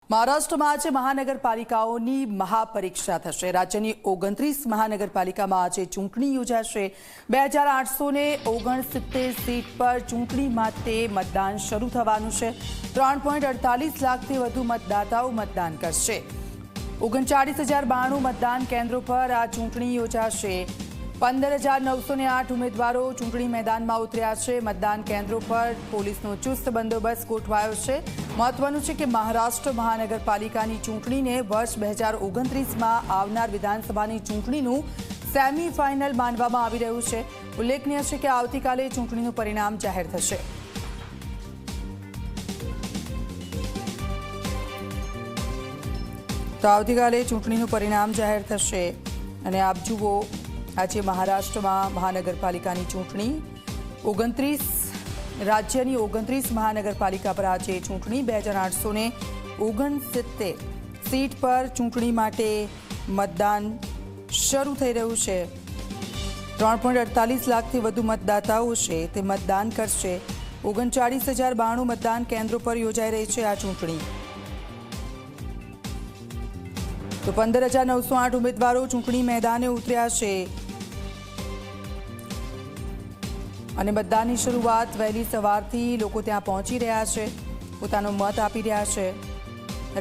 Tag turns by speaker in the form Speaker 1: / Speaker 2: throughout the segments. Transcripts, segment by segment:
Speaker 1: મહારાષ્ટ્રમાં આજે મહાનગરપાલિકાઓની મહાપરીક્ષા થશે। રાજ્યની 29 મહાનગરપાલિકામાં આજે ચૂંટણી યોજાશે। 2869 સીટ પર ચૂંટણી માટે મતદાન શરૂ થવાનું છે। 3.48 લાખથી વધુ મતદાતાઓ મતદાન કરશે। 39,092 મતદાન કેન્દ્રો પર આ ચૂંટણી યોજાશે। 15,908 ઉમેદવારો ચૂંટણી મેદાનમાં ઉતર્યા છે। મતદાન કેન્દ્રો પર પોલીસનો ચુસ્ત બંદોબસ્ત ગોઠવાયો છે। મહત્વનું છે કે મહારાષ્ટ્ર મહાનગરપાલિકાની ચૂંટણીને વર્ષ 2029માં આવનાર વિધાનસભાની ચૂંટણીનું સેમી ફાઇનલ માનવામાં આવી રહ્યું છે। ઉલ્લેખનીય છે કે આવતીકાલે ચૂંટણીનું પરિણામ જાહેર થશે। તો આવતીકાલે ચૂંટણીનું પરિણામ જાહેર થશે અને આપ જુઓ આજે મહારાષ્ટ્રમાં મહાનગરપાલિકાની ચૂંટણી 29 રાજ્યની 29 મહાનગરપાલિકા પર આજે ચૂંટણી 2869 સીટ પર ચૂંટણી માટે મતદાન શરૂ થઈ રહ્યું છે। 3.48 લાખથી વધુ મતદાતાઓ છે તે મતદાન કરશે। 39,092 મતદાન કેન્દ્રો પર યોજાઈ રહી છે આ ચૂંટણી। તો 15,908 ઉમેદવારો ચૂંટણી મેદાને ઉતર્યા છે અને મતદાનની શરૂઆત વહેલી સવારથી લોકો ત્યાં પહોંચી રહ્યા છે, પોતાનો મત આપી રહ્યા છે।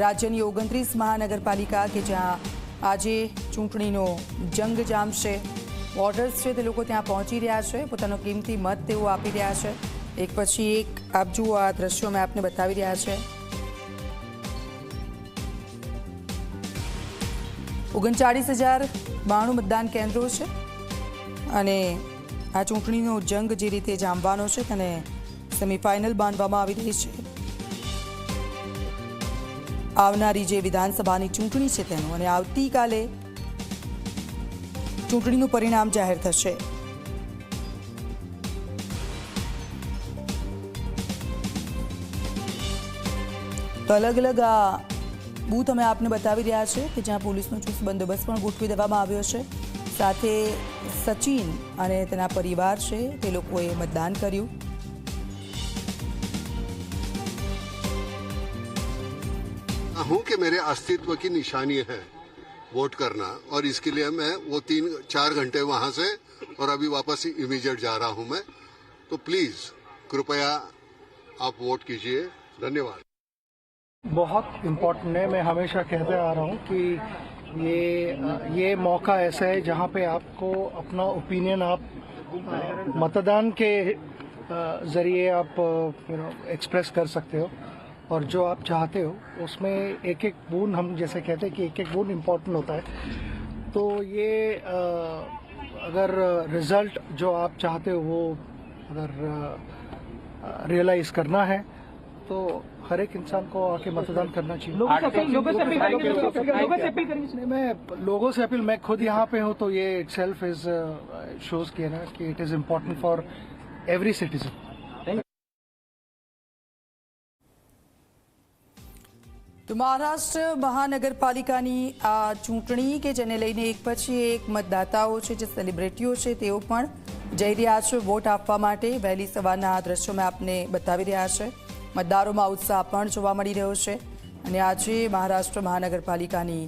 Speaker 1: રાજ્યની 29 મહાનગરપાલિકા કે જ્યાં આજે ચૂંટણીનો જંગ જામશે। વોટર્સ છે તે લોકો ત્યાં પહોંચી રહ્યા છે, પોતાનો કિંમતી મત તેઓ આપી રહ્યા છે। એક પછી એક આપ જુઓ આ દ્રશ્યો મેં આપને બતાવી રહ્યા છે। 39,092 મતદાન કેન્દ્રો છે અને આ ચૂંટણીનો જંગ જે રીતે જામવાનો છે તેને સેમીફાઇનલ માનવામાં આવી રહી છે આવનારી જે વિધાનસભાની ચૂંટણી છે તેનું, અને આવતીકાલે ચૂંટણીનું પરિણામ જાહેર થશે। તો અલગ અલગ આ બૂથ અમે આપને બતાવી રહ્યા છે કે જ્યાં પોલીસનો ચુસ્ત બંદોબસ્ત પણ ગોઠવી દેવામાં આવ્યો છે। સાથે સચિન અને તેના પરિવાર છે તે લોકોએ મતદાન કર્યું।
Speaker 2: हूँ कि मेरे अस्तित्व की निशानी है वोट करना, और इसके लिए मैं वो 3-4 घंटे वहाँ से और अभी वापस इमीडिएट जा रहा हूँ मैं। तो प्लीज कृपया आप वोट कीजिए। धन्यवाद।
Speaker 3: बहुत इम्पोर्टेंट है। मैं हमेशा कहते आ रहा हूँ कि ये मौका ऐसा है जहाँ पे आपको अपना ओपिनियन आप मतदान के ज़रिए आप एक्सप्रेस कर सकते हो, और जो आप चाहते हो उसमें एक एक बूंद, हम जैसे कहते हैं कि एक एक बूंद इम्पोर्टेंट होता है। तो ये अगर रिज़ल्ट जो आप चाहते हो वो अगर रियलाइज़ करना है तो हर एक इंसान को आके मतदान करना चाहिए। मैं लोगों से अपील, मैं खुद यहाँ पे हूँ तो ये इटसेल्फ इज शोज किया ना कि it is important for every citizen.
Speaker 1: તો મહારાષ્ટ્ર મહાનગરપાલિકાની આ ચૂંટણી કે જેને લઈને એક પછી એક મતદાતાઓ છે, જે સેલિબ્રિટીઓ છે તેઓ પણ જઈ રહ્યા છે વોટ આપવા માટે। વહેલી સવારના આ દ્રશ્યો મેં આપને બતાવી રહ્યા છે। મતદારોમાં ઉત્સાહ પણ જોવા મળી રહ્યો છે અને આજે મહારાષ્ટ્ર મહાનગરપાલિકાની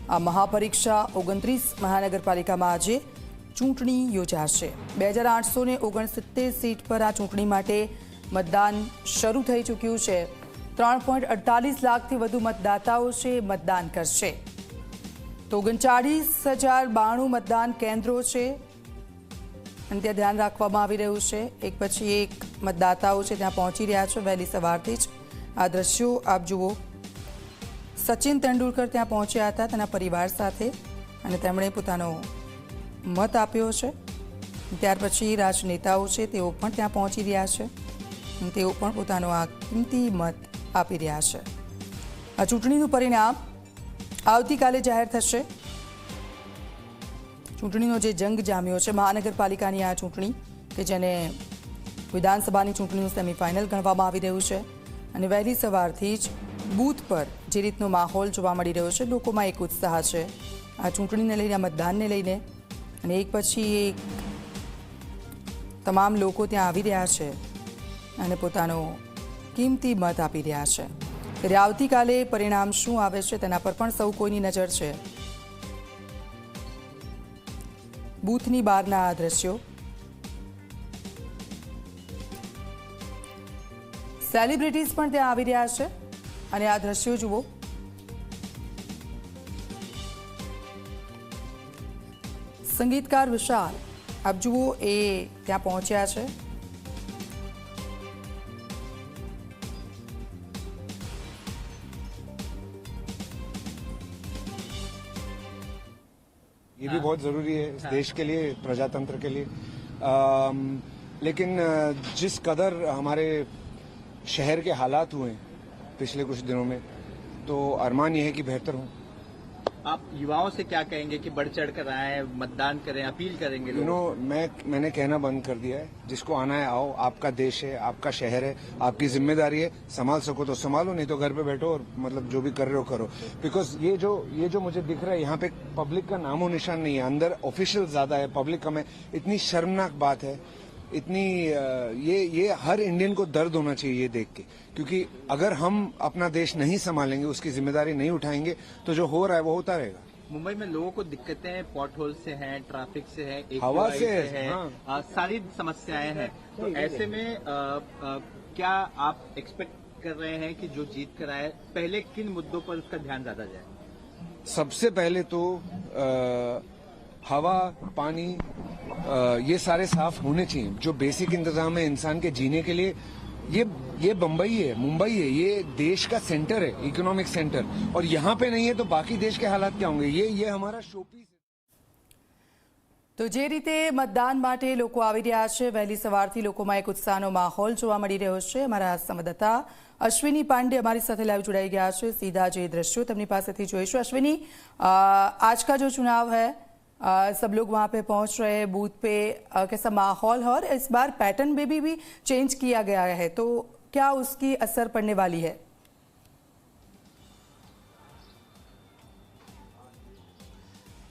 Speaker 1: આ મહાપરીક્ષા 29 મહાનગરપાલિકામાં આજે ચૂંટણી યોજાશે। 2869 સીટ પર આ ચૂંટણી માટે મતદાન શરૂ થઈ ચૂક્યું છે। 3.48 લાખથી વધુ મતદાતાઓ છે મતદાન કરશે। તો 39,092 મતદાન કેન્દ્રો છે અને ત્યાં ધ્યાન રાખવામાં આવી રહ્યું છે। એક પછી એક મતદાતાઓ છે ત્યાં પહોંચી રહ્યા છે વહેલી સવારથી જ। આ દ્રશ્યો આપ જુઓ, સચિન તેંડુલકર ત્યાં પહોંચ્યા હતા તેના પરિવાર સાથે અને તેમણે પોતાનો મત આપ્યો છે। ત્યાર પછી રાજનેતાઓ છે તેઓ પણ ત્યાં પહોંચી રહ્યા છે અને તેઓ પણ પોતાનો આ કિંમતી મત આપી રહ્યા છે। આ ચૂંટણીનું પરિણામ આવતીકાલે જાહેર થશે। ચૂંટણીનો જે જંગ જામ્યો છે મહાનગરપાલિકાની આ ચૂંટણી કે જેને વિધાનસભાની ચૂંટણીનું સેમીફાઇનલ ગણવામાં આવી રહ્યું છે અને વહેલી સવારથી જ બૂથ પર જે રીતનો માહોલ જોવા મળી રહ્યો છે, લોકોમાં એક ઉત્સાહ છે આ ચૂંટણીને લઈને, આ મતદાનને લઈને, અને એક પછી એક તમામ લોકો ત્યાં આવી રહ્યા છે અને પોતાનો કિંમતી મત આપી રહ્યા છે। ત્યારે આવતીકાલે પરિણામ શું આવે છે તેના પર પણ સૌ કોઈની નજર છે। બૂથની બહારના આ દ્રશ્યો, સેલિબ્રિટીઝ પણ ત્યાં આવી રહ્યા છે અને આ દ્રશ્યો જુઓ। સંગીતકાર વિશાલ આપ જુઓ એ ત્યાં પહોંચ્યા છે।
Speaker 4: ये भी बहुत ज़रूरी है इस देश के लिए, प्रजातंत्र के लिए। लेकिन जिस कदर हमारे शहर के हालात हुए पिछले कुछ दिनों में, तो अरमान ये है कि बेहतर हो।
Speaker 5: आप युवाओं से क्या कहेंगे कि बढ़ चढ़ कर आए, मतदान करें, अपील करेंगे?
Speaker 4: मैंने कहना बंद कर दिया है, जिसको आना है आओ, आपका देश है, आपका शहर है, आपकी जिम्मेदारी है, संभाल सको तो संभालो, नहीं तो घर पे बैठो और मतलब जो भी कर रहे हो करो। बिकॉज ये जो मुझे दिख रहा है यहाँ पे पब्लिक का नामो निशान नहीं है, अंदर ऑफिशियल ज्यादा है, पब्लिक कम है। इतनी शर्मनाक बात है, इतनी ये हर इंडियन को दर्द होना चाहिए ये देख के, क्योंकि अगर हम अपना देश नहीं संभालेंगे, उसकी जिम्मेदारी नहीं उठाएंगे, तो जो हो रहा है वो होता रहेगा।
Speaker 5: मुंबई में लोगों को दिक्कतें पॉट होल से हैं, ट्रैफिक से है,
Speaker 4: हवा से
Speaker 5: है,
Speaker 4: हाँ।
Speaker 5: सारी समस्याएं हैं। तो ऐसे में क्या आप एक्सपेक्ट कर रहे हैं कि जो जीत कर आए, पहले किन मुद्दों पर उसका ध्यान ज्यादा जाए? सबसे
Speaker 4: पहले तो हवा, पानी, ये सारे साफ होने चाहिए। जो बेसिक इंतजाम है इंसान के जीने के लिए, ये बम्बई है, मुंबई है, ये देश का सेंटर है, इकोनॉमिक सेंटर, और यहाँ पे नहीं है तो बाकी देश के हालात क्या होंगे? ये हमारा शोपीस है।
Speaker 1: તો જે રીતે મતદાન માટે લોકો આવી રહ્યા છે, વહેલી સવારથી લોકોમાં એક ઉત્સાહનો માહોલ જોવા મળી રહ્યો છે। અમારા સંવાદદાતા અશ્વિની પાંડે અમારી સાથે લાઈવ જોડાઈ ગયા છે। સીધા જે દ્રશ્યો તેમની પાસેથી જોઈશું। અશ્વિनी, आज का जो चुनाव है, सब लोग वहाँ पे पहुँच रहे हैं, बूथ पे कैसा माहौल है? और इस बार पैटर्न में भी चेंज किया गया है, तो क्या उसकी असर पड़ने वाली है?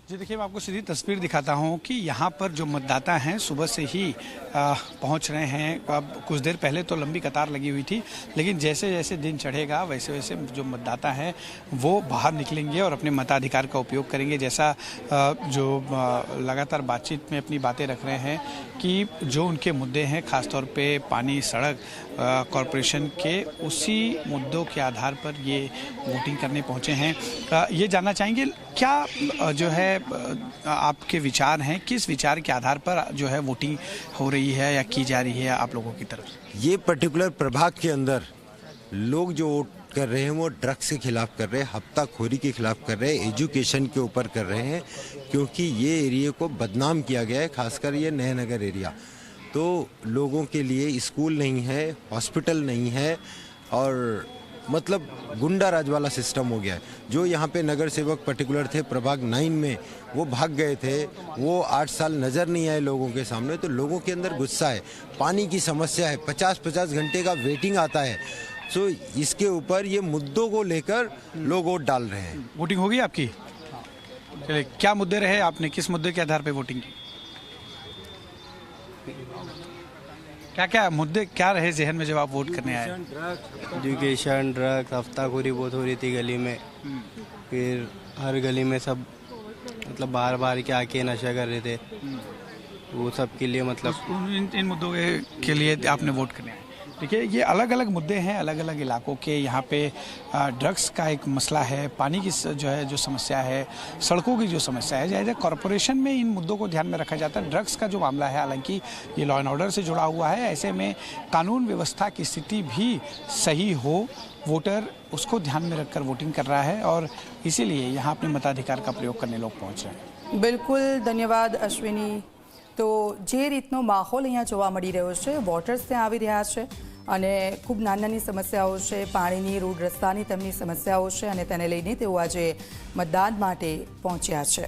Speaker 6: जी देखिए, मैं आपको सीधी तस्वीर दिखाता हूं कि यहाँ पर जो मतदाता हैं सुबह से ही पहुँच रहे हैं। अब कुछ देर पहले तो लंबी कतार लगी हुई थी, लेकिन जैसे जैसे दिन चढ़ेगा वैसे वैसे जो मतदाता हैं वो बाहर निकलेंगे और अपने मताधिकार का उपयोग करेंगे। जैसा जो लगातार बातचीत में अपनी बातें रख रहे हैं कि जो उनके मुद्दे हैं, खासतौर पे पानी, सड़क, कॉरपोरेशन के, उसी मुद्दों के आधार पर ये वोटिंग करने पहुँचे हैं। ये जानना चाहेंगे क्या जो है आपके विचार हैं, किस विचार के आधार पर जो है वोटिंग हो रही है या की जा रही है आप लोगों की तरफ?
Speaker 7: ये पर्टिकुलर प्रभाग के अंदर लोग जो वोट कर रहे हैं वो ड्रग्स के खिलाफ कर रहे हैं, हफ्ताखोरी के खिलाफ कर रहे हैं, एजुकेशन के ऊपर कर रहे हैं, क्योंकि ये एरिया को बदनाम किया गया है, खासकर ये नयनगर एरिया। तो लोगों के लिए स्कूल नहीं है, हॉस्पिटल नहीं है, और मतलब गुंडा राज वाला सिस्टम हो गया है। जो यहाँ पे नगर सेवक पर्टिकुलर थे प्रभाग 9 में, वो भाग गए थे, वो 8 साल नज़र नहीं आए लोगों के सामने। तो लोगों के अंदर गुस्सा है, पानी की समस्या है, 50-50 घंटे का वेटिंग आता है। सो इसके ऊपर ये मुद्दों को लेकर लोग वोट डाल रहे हैं।
Speaker 6: वोटिंग होगी आपकी? चलिए, क्या मुद्दे रहे, आपने किस मुद्दे के आधार पर वोटिंग की? क्या मुद्दे क्या रहे जहन में जब आप वोट करने आए?
Speaker 8: एजुकेशन, ड्रग्स, हफ्ताखोरी बहुत हो रही थी गली में। फिर हर गली में सब मतलब बाहर के आके नशा कर रहे थे, वो सब के लिए मतलब
Speaker 6: इन मुद्दों के लिए आपने वोट करने आए। देखिए, ये अलग अलग मुद्दे हैं, अलग अलग इलाकों के। यहाँ पे ड्रग्स का एक मसला है, पानी की जो समस्या है, सड़कों की जो समस्या है। जैसे कॉरपोरेशन में इन मुद्दों को ध्यान में रखा जाता है। ड्रग्स का जो मामला है, हालांकि ये लॉ एंड ऑर्डर से जुड़ा हुआ है, ऐसे में कानून व्यवस्था की स्थिति भी सही हो, वोटर उसको ध्यान में रखकर वोटिंग कर रहा है, और इसीलिए यहाँ अपने मताधिकार का प्रयोग करने लोग पहुँच रहे हैं।
Speaker 1: बिल्कुल, धन्यवाद अश्विनी। तो જે રીતનો માહોલ અહીંયા જોવા મળી રહ્યો છે, વોટર્સ ત્યાં આવી રહ્યા છે અને ખૂબ નાની સમસ્યાઓ છે, પાણીની, રોડ રસ્તાની તેમની સમસ્યાઓ છે, અને તેને લઈને તેઓ આજે મતદાન માટે પહોંચ્યા છે।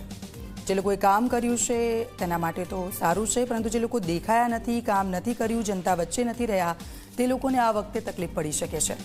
Speaker 1: જે લોકોએ કામ કર્યું છે તેના માટે તો સારું છે, પરંતુ જે લોકો દેખાયા નથી, કામ નથી કર્યું, જનતા વચ્ચે નથી રહ્યા, તે લોકોને આ વખતે તકલીફ પડી શકે છે।